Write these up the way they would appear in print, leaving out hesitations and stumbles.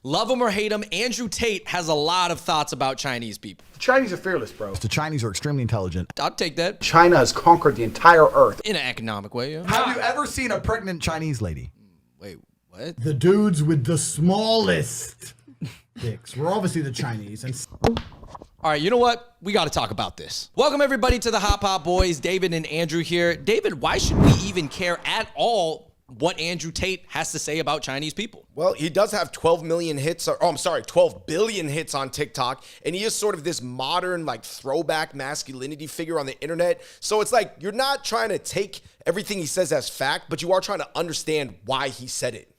Love him or hate him, Andrew Tate has a lot of thoughts about Chinese people. The Chinese are fearless, bro. The Chinese are extremely intelligent. I'll take that. China has conquered the entire earth. In an economic way, yeah. Have you ever seen a pregnant Chinese lady? Wait, what? The dudes with the smallest dicks. We're obviously the Chinese. And All right, you know what? We got to talk about this. Welcome, everybody, to the Hop Hop Boys. David and Andrew here. David, why should we even care at all what Andrew Tate has to say about Chinese people? Well, he does have 12 million hits, 12 billion hits on TikTok, and he is sort of this modern, like, throwback masculinity figure on the internet. So it's like, you're not trying to take everything he says as fact, but you are trying to understand why he said it.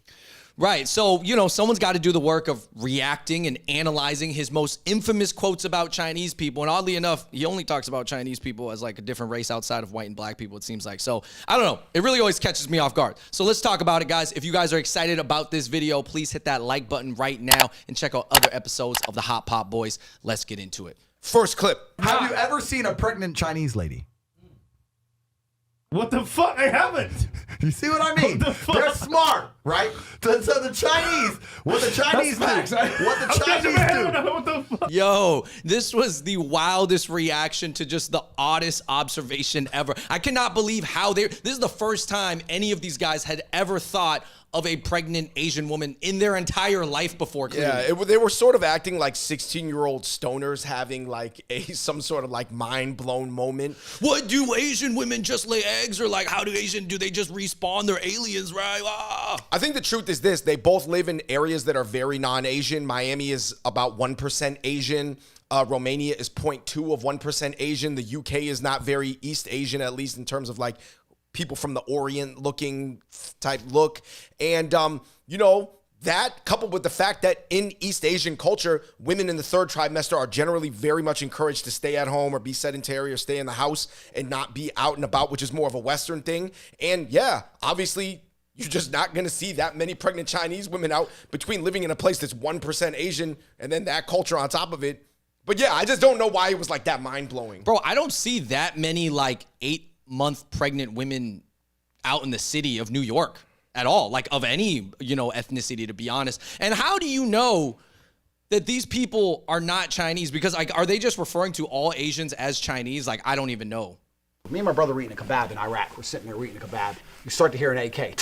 Right. So, you know, someone's got to do the work of reacting and analyzing his most infamous quotes about Chinese people. And oddly enough, he only talks about Chinese people as like a different race outside of white and black people, it seems like. So, I don't know. It really always catches me off guard. So let's talk about it, guys. If you guys are excited about this video, please hit that like button right now and check out other episodes of the Hop Hop Boys. Let's get into it. First clip. Have you ever seen a pregnant Chinese lady? what the fuck? I haven't. You see what I mean? What the fuck? They're smart, right? So the Chinese, what the Chinese do, what the Chinese do. What the fuck? Yo, this was the wildest reaction to just the oddest observation ever. I cannot believe how this is the first time any of these guys had ever thought of a pregnant Asian woman in their entire life before. Clearly. Yeah, they were sort of acting like 16-year-old stoners having like some sort of like mind-blown moment. What, do Asian women just lay eggs, or like how do they just respawn? They're aliens, right? Ah. I think the truth is this: they both live in areas that are very non-Asian. Miami is about 1% Asian. Romania is 0.2 of 1% Asian. The UK is not very East Asian, at least in terms of like people from the Orient looking type look. And, you know, that coupled with the fact that in East Asian culture, women in the third trimester are generally very much encouraged to stay at home or be sedentary or stay in the house and not be out and about, which is more of a Western thing. And yeah, obviously you're just not going to see that many pregnant Chinese women out between living in a place that's 1% Asian and then that culture on top of it. But yeah, I just don't know why it was like that mind-blowing. Bro, I don't see that many like 8-month pregnant women out in the city of New York at all, like of any, you know, ethnicity, to be honest. And how do you know that these people are not Chinese? Because like, are they just referring to all Asians as Chinese? Like, I don't even know. Me and my brother were eating a kebab in Iraq. We're sitting there eating a kebab. We start to hear an AK.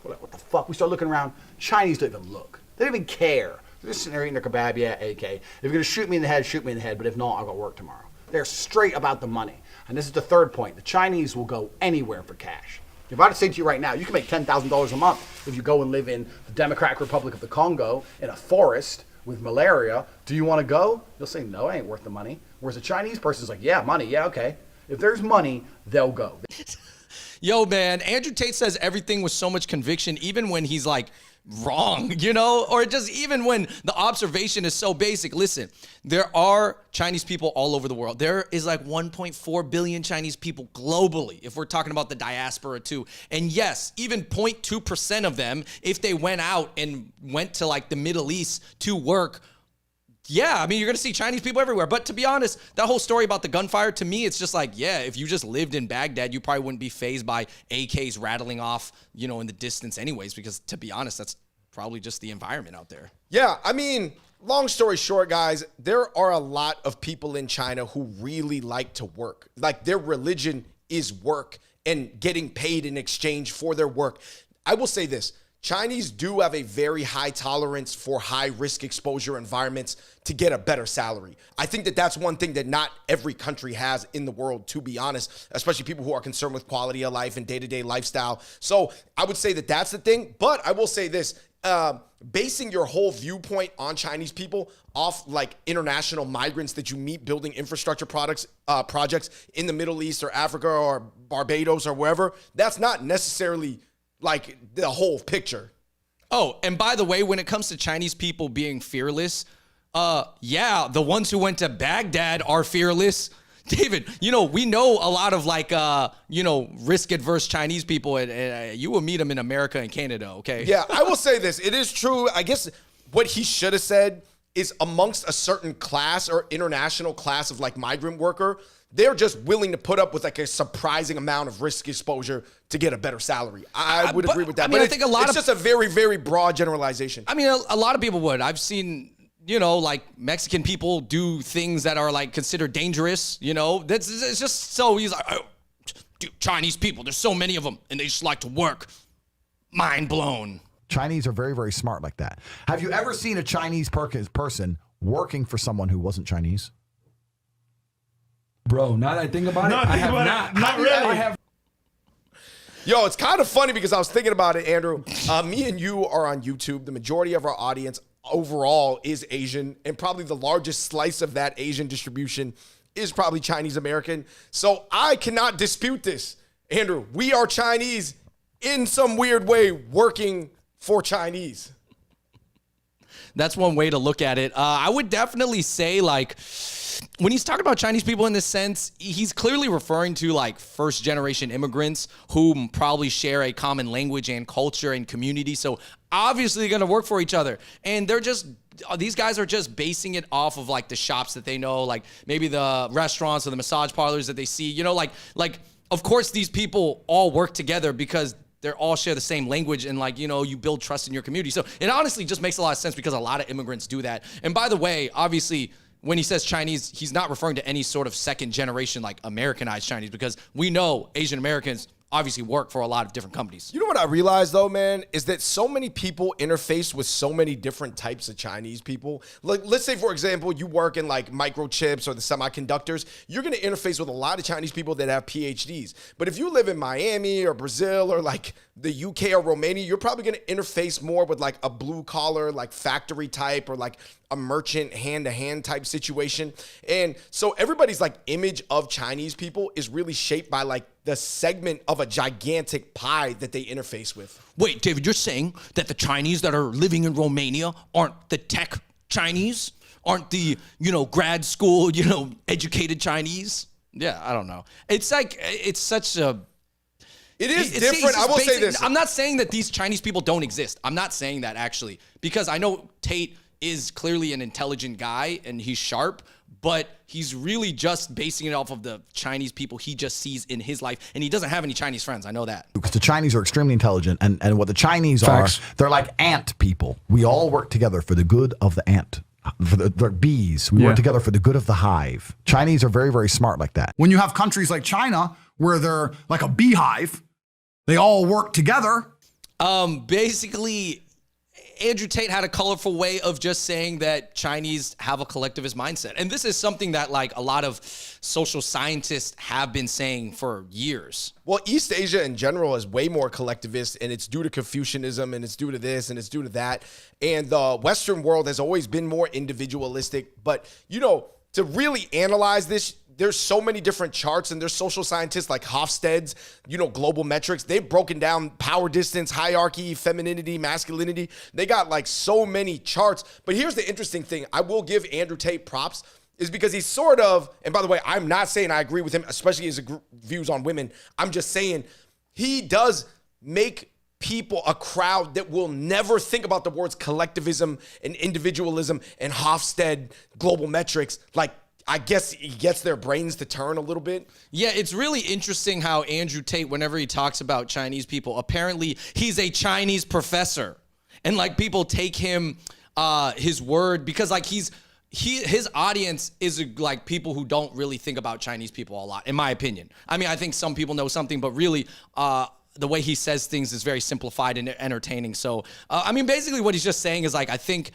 What the fuck? We start looking around. Chinese don't even look. They don't even care. They're just sitting there eating their kebab. Yeah, AK. If you're going to shoot me in the head, shoot me in the head. But if not, I'll go work tomorrow. They're straight about the money. And this is the third point. The Chinese will go anywhere for cash. If I were to say to you right now, you can make $10,000 a month if you go and live in the Democratic Republic of the Congo in a forest with malaria. Do you want to go? You'll say, no, it ain't worth the money. Whereas a Chinese person's like, yeah, money. Yeah, okay. If there's money, they'll go. Yo, man, Andrew Tate says everything with so much conviction, even when he's like wrong, you know, or just even when the observation is so basic. Listen, there are Chinese people all over the world. There is like 1.4 billion Chinese people globally, if we're talking about the diaspora too. And yes, even 0.2% of them, if they went out and went to like the Middle East to work, yeah, I mean, you're going to see Chinese people everywhere. But to be honest, that whole story about the gunfire, to me, it's just like, yeah, if you just lived in Baghdad, you probably wouldn't be fazed by AKs rattling off, you know, in the distance anyways, because to be honest, that's probably just the environment out there. Yeah, I mean, long story short, guys, there are a lot of people in China who really like to work. Like, their religion is work and getting paid in exchange for their work. I will say this. Chinese do have a very high tolerance for high risk exposure environments to get a better salary. I think that that's one thing that not every country has in the world, to be honest, especially people who are concerned with quality of life and day-to-day lifestyle. So I would say that that's the thing. But I will say this, basing your whole viewpoint on Chinese people off like international migrants that you meet building infrastructure projects in the Middle East or Africa or Barbados or wherever, that's not necessarily like the whole picture. Oh, and by the way, when it comes to Chinese people being fearless, yeah, the ones who went to Baghdad are fearless. David, you know, we know a lot of like, you know, risk-adverse Chinese people, and you will meet them in America and Canada, okay? Yeah, I will say this. It is true. I guess what he should have said is amongst a certain class or international class of like migrant worker, they're just willing to put up with like a surprising amount of risk exposure to get a better salary. I would agree with that. I mean, but I think a lot it's of just a very, very broad generalization. I mean, a lot of people would. I've seen, you know, like Mexican people do things that are like considered dangerous. You know, it's just so he's like, oh, dude, Chinese people. There's so many of them, and they just like to work. Mind blown. Chinese are very, very smart like that. Have you ever seen a Chinese person working for someone who wasn't Chinese? Bro, now that I think about it, I have not. Not really. I have. Yo, it's kind of funny because I was thinking about it, Andrew. Me and you are on YouTube. The majority of our audience overall is Asian, and probably the largest slice of that Asian distribution is probably Chinese American. So I cannot dispute this. Andrew, we are Chinese in some weird way working for Chinese. That's one way to look at it. I would definitely say, like, when he's talking about Chinese people in this sense, he's clearly referring to like first generation immigrants who probably share a common language and culture and community. So obviously they're going to work for each other. And these guys are just basing it off of like the shops that they know, like maybe the restaurants or the massage parlors that they see, you know, like of course these people all work together because they all share the same language and like, you know, you build trust in your community. So it honestly just makes a lot of sense because a lot of immigrants do that. And by the way, obviously, when he says Chinese, he's not referring to any sort of second generation, like Americanized Chinese, because we know Asian Americans obviously work for a lot of different companies. You know what I realized though, man, is that so many people interface with so many different types of Chinese people. Like, let's say, for example, you work in like microchips or the semiconductors. You're going to interface with a lot of Chinese people that have PhDs. But if you live in Miami or Brazil or like the UK or Romania, you're probably going to interface more with like a blue collar, like factory type or like a merchant hand-to-hand type situation. And so everybody's like image of Chinese people is really shaped by like the segment of a gigantic pie that they interface with. Wait, David, you're saying that the Chinese that are living in Romania aren't the tech Chinese? Aren't the, you know, grad school, you know, educated Chinese? Yeah, I don't know. It's like, it's such a... It is different. I will say this. I'm not saying that these Chinese people don't exist. I'm not saying that actually, because I know Tate is clearly an intelligent guy and he's sharp, but he's really just basing it off of the Chinese people he just sees in his life, and he doesn't have any Chinese friends. I know that. Because the Chinese are extremely intelligent, and what the Chinese Facts. are, they're like ant people. We all work together for the good of the ant. For the bees. We work together for the good of the hive. Chinese are very, very smart like that. When you have countries like China where they're like a beehive, they all work together. Basically, Andrew Tate had a colorful way of just saying that Chinese have a collectivist mindset. And this is something that like a lot of social scientists have been saying for years. Well, East Asia in general is way more collectivist, and it's due to Confucianism, and it's due to this, and it's due to that. And the Western world has always been more individualistic. But, you know, to really analyze this, there's so many different charts, and there's social scientists like Hofstede's, you know, global metrics. They've broken down power distance, hierarchy, femininity, masculinity. They got like so many charts. But here's the interesting thing. I will give Andrew Tate props is because he's sort of, and by the way, I'm not saying I agree with him, especially his views on women. I'm just saying he does make people, a crowd that will never think about the words collectivism and individualism and Hofstede global metrics. Like, I guess he gets their brains to turn a little bit. Yeah, it's really interesting how Andrew Tate, whenever he talks about Chinese people, apparently he's a Chinese professor. And like people take him, his word, because like his audience is like people who don't really think about Chinese people a lot, in my opinion. I mean, I think some people know something, but really, the way he says things is very simplified and entertaining. So, I mean, basically what he's just saying is like, I think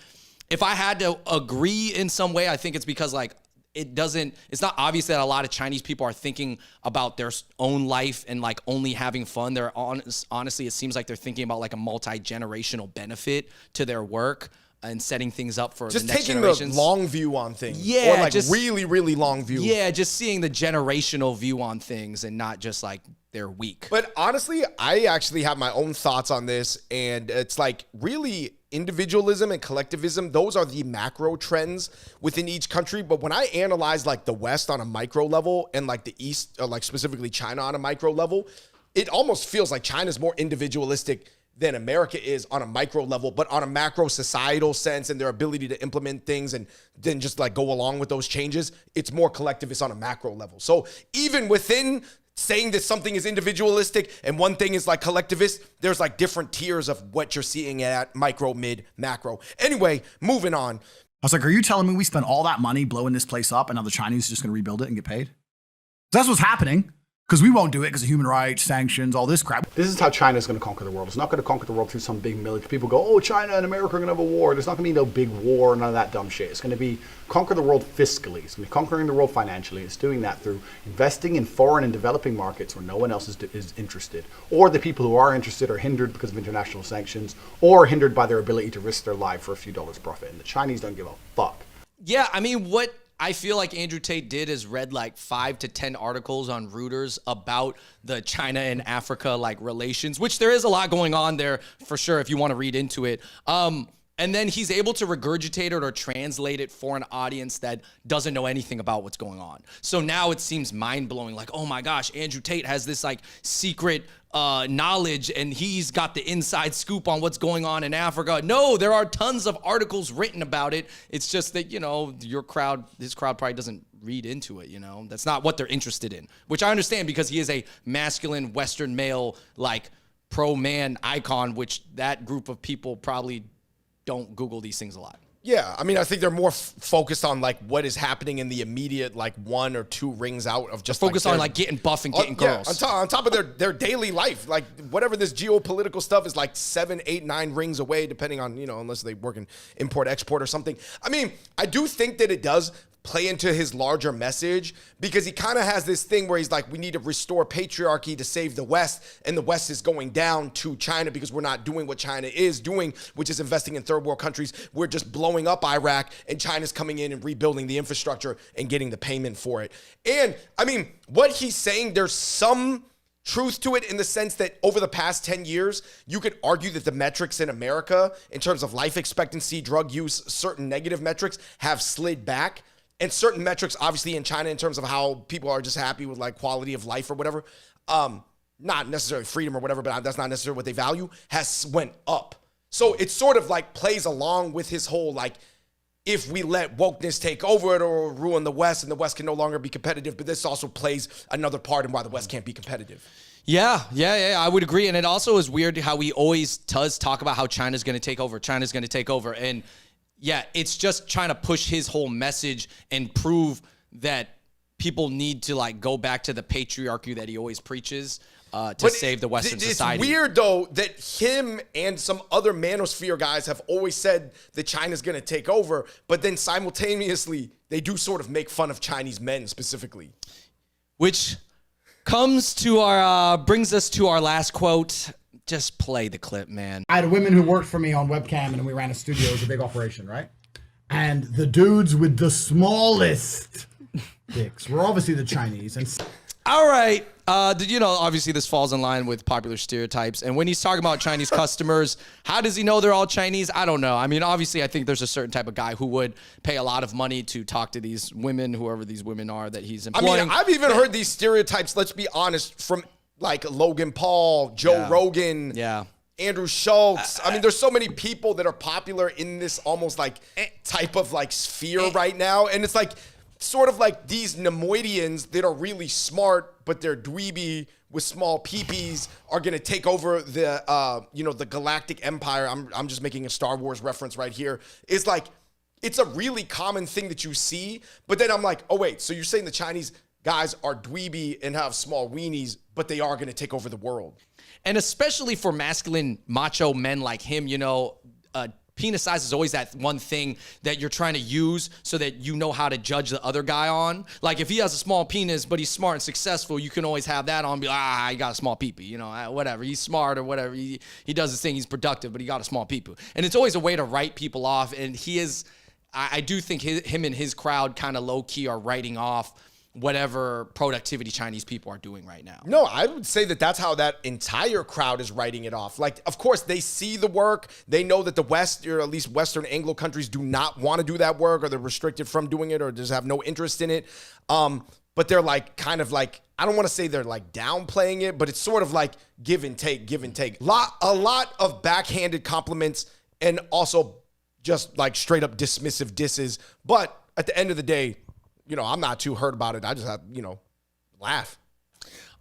if I had to agree in some way, I think it's because like, it's not obvious that a lot of Chinese people are thinking about their own life and like only having fun. They're honestly, it seems like they're thinking about like a multi-generational benefit to their work and setting things up for just the next taking generations. the long view on things. Yeah. Or like just, really, really long view. Yeah, just seeing the generational view on things and not just like they're weak. But honestly, I actually have my own thoughts on this, and it's like really individualism and collectivism, those are the macro trends within each country. But when I analyze like the West on a micro level and like the East, or like specifically China on a micro level, it almost feels like China's more individualistic than America is on a micro level, but on a macro societal sense and their ability to implement things and then just like go along with those changes, it's more collectivist on a macro level. So even within saying that something is individualistic and one thing is like collectivist, there's like different tiers of what you're seeing at micro, mid, macro. Anyway, moving on. I was like, are you telling me we spent all that money blowing this place up and now the Chinese are just going to rebuild it and get paid? That's what's happening. Because we won't do it because of human rights, sanctions, all this crap. This is how China is going to conquer the world. It's not going to conquer the world through some big military. People go, oh, China and America are going to have a war. There's not going to be no big war, none of that dumb shit. It's going to be conquer the world fiscally. It's going to be conquering the world financially. It's doing that through investing in foreign and developing markets where no one else is interested. Or the people who are interested are hindered because of international sanctions or hindered by their ability to risk their life for a few dollars profit. And the Chinese don't give a fuck. Yeah, I mean, what I feel like Andrew Tate did is read like 5 to 10 articles on Reuters about the China and Africa like relations, which there is a lot going on there for sure if you want to read into it. And then he's able to regurgitate it or translate it for an audience that doesn't know anything about what's going on. So now it seems mind-blowing, like, oh my gosh, Andrew Tate has this like secret knowledge and he's got the inside scoop on what's going on in Africa. No, there are tons of articles written about it. It's just that, you know, his crowd probably doesn't read into it, you know? That's not what they're interested in, which I understand because he is a masculine Western male, like pro-man icon, which that group of people probably don't Google these things a lot. Yeah, I mean, I think they're more focused on like what is happening in the immediate like 1 or 2 rings out of just focus on like getting buff and getting girls. On top of their daily life, like whatever this geopolitical stuff is like 7, 8, 9 rings away, depending on, you know, unless they work in import export or something. I mean, I do think that it does play into his larger message because he kind of has this thing where he's like, we need to restore patriarchy to save the West, and the West is going down to China because we're not doing what China is doing, which is investing in third world countries. We're just blowing up Iraq, and China's coming in and rebuilding the infrastructure and getting the payment for it. And I mean, what he's saying, there's some truth to it in the sense that over the past 10 years, you could argue that the metrics in America in terms of life expectancy, drug use, certain negative metrics have slid back. And certain metrics, obviously, in China, in terms of how people are just happy with like quality of life or whatever, not necessarily freedom or whatever, but that's not necessarily what they value, has went up. So it sort of like plays along with his whole like, if we let wokeness take over, it'll ruin the West and the West can no longer be competitive. But this also plays another part in why the West can't be competitive. Yeah, I would agree. And it also is weird how he always does talk about how China's going to take over. China's going to take over. And yeah, it's just trying to push his whole message and prove that people need to like go back to the patriarchy that he always preaches to save the Western society. It's weird though that him and some other manosphere guys have always said that China's going to take over, but then simultaneously they do sort of make fun of Chinese men specifically. Which comes to brings us to our last quote. Just play the clip, man. I had women who worked for me on webcam and we ran a studio. It was a big operation, right? And the dudes with the smallest dicks were obviously the Chinese. And all right. You know, obviously this falls in line with popular stereotypes. And when he's talking about Chinese customers, how does he know they're all Chinese? I don't know. I mean, obviously, I think there's a certain type of guy who would pay a lot of money to talk to these women, whoever these women are that he's employing. I mean, I've even heard these stereotypes, let's be honest, from like Logan Paul, Joe Rogan, Andrew Schultz. I mean, there's so many people that are popular in this almost like type of like sphere right now. And it's like sort of like these Nemoidians that are really smart, but they're dweeby with small peepees are going to take over the, the galactic empire. I'm just making a Star Wars reference right here. It's like, it's a really common thing that you see. But then I'm like, oh, wait, so you're saying the Chinese guys are dweeby and have small weenies, but they are going to take over the world. And especially for masculine macho men like him, you know, penis size is always that one thing that you're trying to use so that you know how to judge the other guy on. Like if he has a small penis, but he's smart and successful, you can always have that on and be like, he got a small peepee, you know, whatever. He's smart or whatever. He does his thing. He's productive, but he got a small peepee. And it's always a way to write people off. And he is, I do think him and his crowd kind of low key are writing off whatever productivity Chinese people are doing right now. No, I would say that that's how that entire crowd is writing it off. Like, of course, they see the work. They know that the West, or at least Western Anglo countries, do not want to do that work, or they're restricted from doing it, or just have no interest in it. But but they're like kind of like, I don't want to say they're like downplaying it, but it's sort of like give and take, give and take. A lot of backhanded compliments and also just like straight up dismissive disses. But at the end of the day, you know, I'm not too hurt about it. I just have, you know, laugh.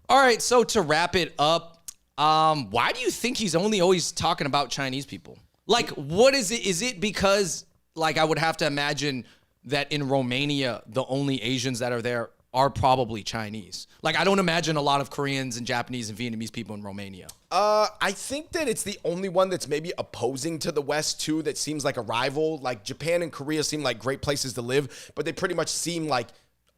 All right, so to wrap it up, why do you think he's only always talking about Chinese people? Like, what is it? Is it because, like, I would have to imagine that in Romania, the only Asians that are there are probably Chinese. Like, I don't imagine a lot of Koreans and Japanese and Vietnamese people in Romania. I think that it's the only one that's maybe opposing to the West, too, that seems like a rival. Like, Japan and Korea seem like great places to live, but they pretty much seem like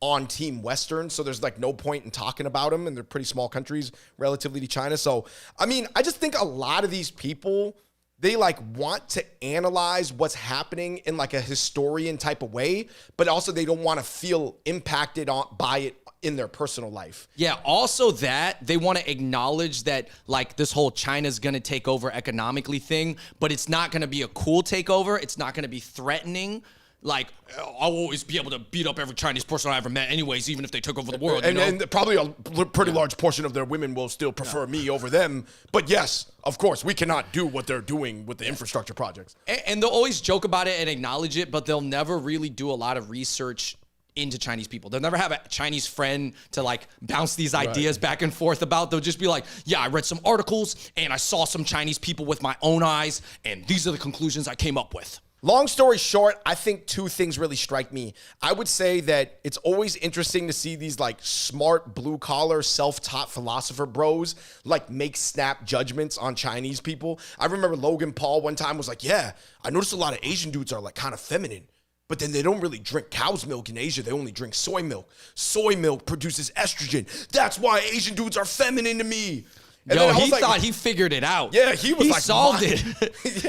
on Team Western, so there's like no point in talking about them, and they're pretty small countries relatively to China. So, I mean, I just think a lot of these people, they like want to analyze what's happening in like a historian type of way, but also they don't want to feel impacted by it in their personal life. Yeah, also that they want to acknowledge that like this whole China's going to take over economically thing, but it's not going to be a cool takeover. It's not going to be threatening. Like, I'll always be able to beat up every Chinese person I ever met anyways, even if they took over the world. And probably a pretty large portion of their women will still prefer me over them. But yes, of course, we cannot do what they're doing with the infrastructure projects. And they'll always joke about it and acknowledge it, but they'll never really do a lot of research into Chinese people. They'll never have a Chinese friend to like bounce these ideas back and forth about. They'll just be like, yeah, I read some articles and I saw some Chinese people with my own eyes, and these are the conclusions I came up with. Long story short, I think two things really strike me. I would say that it's always interesting to see these like smart blue collar self-taught philosopher bros like make snap judgments on Chinese people. I remember Logan Paul one time was like, yeah, I noticed a lot of Asian dudes are like kind of feminine, but then they don't really drink cow's milk in Asia. They only drink soy milk. Soy milk produces estrogen. That's why Asian dudes are feminine to me. And yo, he thought he figured it out. Yeah, he solved it.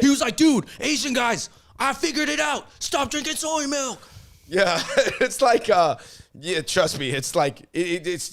He was like, dude, Asian guys, I figured it out. Stop drinking soy milk. Yeah, it's like, yeah, trust me. It's like, it's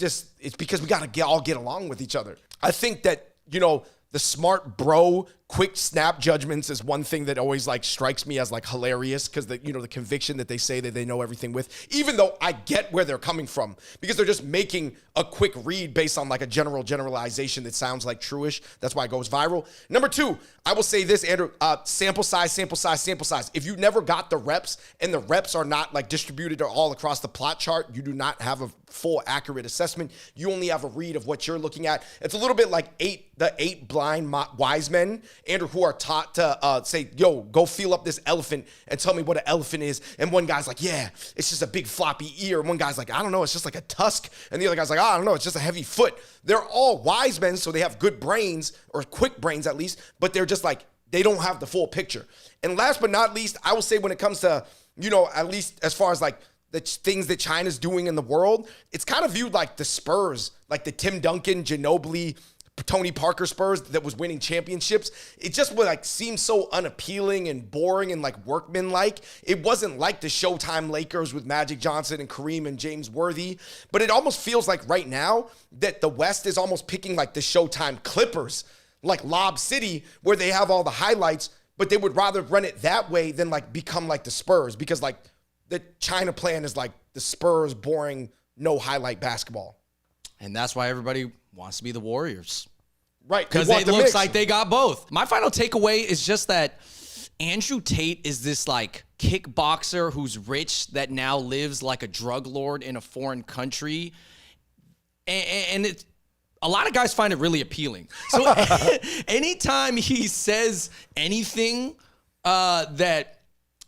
because we got to all get along with each other. I think that, you know, the smart bro, quick snap judgments is one thing that always like strikes me as like hilarious, because the, you know, the conviction that they say that they know everything with, even though I get where they're coming from, because they're just making a quick read based on like a generalization that sounds like true-ish. That's why it goes viral. Number two, I will say this, Andrew, sample size. If you never got the reps and the reps are not like distributed all across the plot chart, you do not have a full accurate assessment. You only have a read of what you're looking at. It's a little bit like the eight blind wise men, Andrew, who are taught to say, yo, go feel up this elephant and tell me what an elephant is. And one guy's like, yeah, it's just a big floppy ear. And one guy's like, I don't know, it's just like a tusk. And the other guy's like, I don't know, it's just a heavy foot. They're all wise men, so they have good brains, or quick brains at least, but they're just like, they don't have the full picture. And last but not least, I will say when it comes to, you know, at least as far as like the things that China's doing in the world, it's kind of viewed like the Spurs, like the Tim Duncan, Ginobili, Tony Parker Spurs that was winning championships. It just would like seem so unappealing and boring and like workman-like. It wasn't like the Showtime Lakers with Magic Johnson and Kareem and James Worthy, but it almost feels like right now that the West is almost picking like the Showtime Clippers, like Lob City, where they have all the highlights, but they would rather run it that way than like become like the Spurs, because like the China plan is like the Spurs boring, no highlight basketball. And that's why everybody wants to be the Warriors. Right. Because it looks like they got both. My final takeaway is just that Andrew Tate is this like kickboxer who's rich that now lives like a drug lord in a foreign country. And it's, a lot of guys find it really appealing. So anytime he says anything that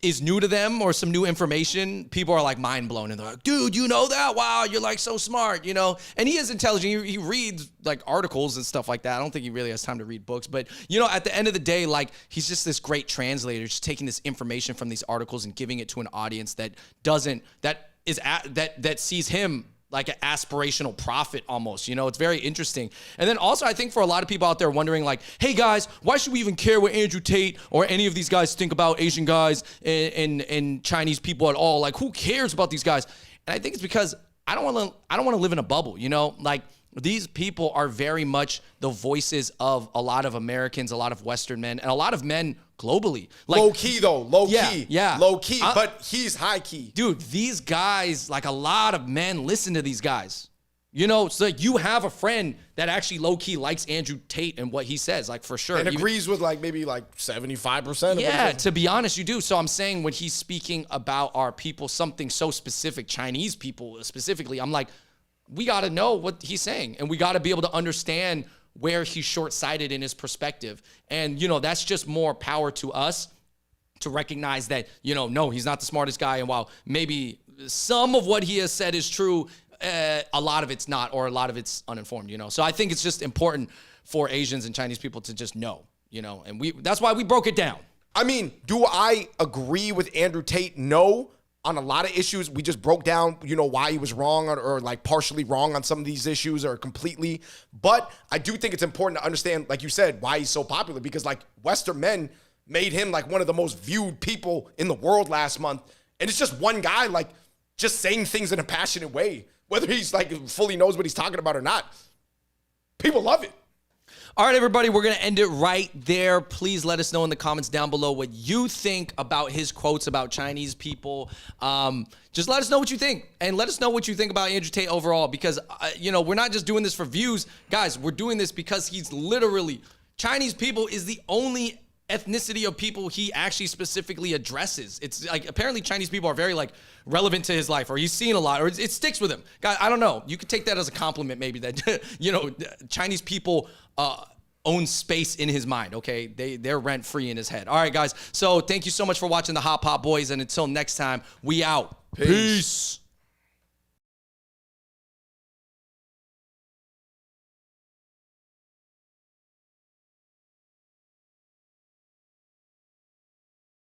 is new to them or some new information, people are like mind blown and they're like, dude, you know that? Wow, you're like so smart, you know? And he is intelligent. He reads like articles and stuff like that. I don't think he really has time to read books, but you know, at the end of the day, like he's just this great translator, just taking this information from these articles and giving it to an audience that sees him like an aspirational prophet almost, you know, it's very interesting. And then also I think for a lot of people out there wondering like, hey guys, why should we even care what Andrew Tate or any of these guys think about Asian guys and Chinese people at all? Like who cares about these guys? And I think it's because I don't want to live in a bubble, you know, like these people are very much the voices of a lot of Americans, a lot of Western men, and a lot of men globally. Like, low key though, low key. Yeah. Low key, but he's high key. Dude, these guys, like a lot of men listen to these guys. You know, so like you have a friend that actually low key likes Andrew Tate and what he says, like for sure. And agrees with like maybe like 75% of Yeah, to be honest, you do. So I'm saying when he's speaking about our people, something so specific, Chinese people specifically, I'm like, we got to know what he's saying and we got to be able to understand where he's short-sighted in his perspective. And, you know, that's just more power to us to recognize that, you know, no, he's not the smartest guy. And while maybe some of what he has said is true, a lot of it's not, or a lot of it's uninformed, you know? So I think it's just important for Asians and Chinese people to just know, you know, and that's why we broke it down. I mean, do I agree with Andrew Tate? No. On a lot of issues, we just broke down, you know, why he was wrong or like partially wrong on some of these issues or completely. But I do think it's important to understand, like you said, why he's so popular, because like Western men made him like one of the most viewed people in the world last month. And it's just one guy, like just saying things in a passionate way, whether he's like fully knows what he's talking about or not. People love it. All right, everybody, we're going to end it right there. Please let us know in the comments down below what you think about his quotes about Chinese people. Just let us know what you think, and let us know what you think about Andrew Tate overall, because, you know, we're not just doing this for views. Guys, we're doing this because he's literally, Chinese people is the only ethnicity of people he actually specifically addresses. It's like, apparently Chinese people are very like relevant to his life, or he's seen a lot, or it sticks with him. God, I don't know. You could take that as a compliment maybe that, you know, Chinese people own space in his mind, okay? They're rent free in his head. All right, guys. So thank you so much for watching the Hot Pot Boys, and until next time, we out. Peace.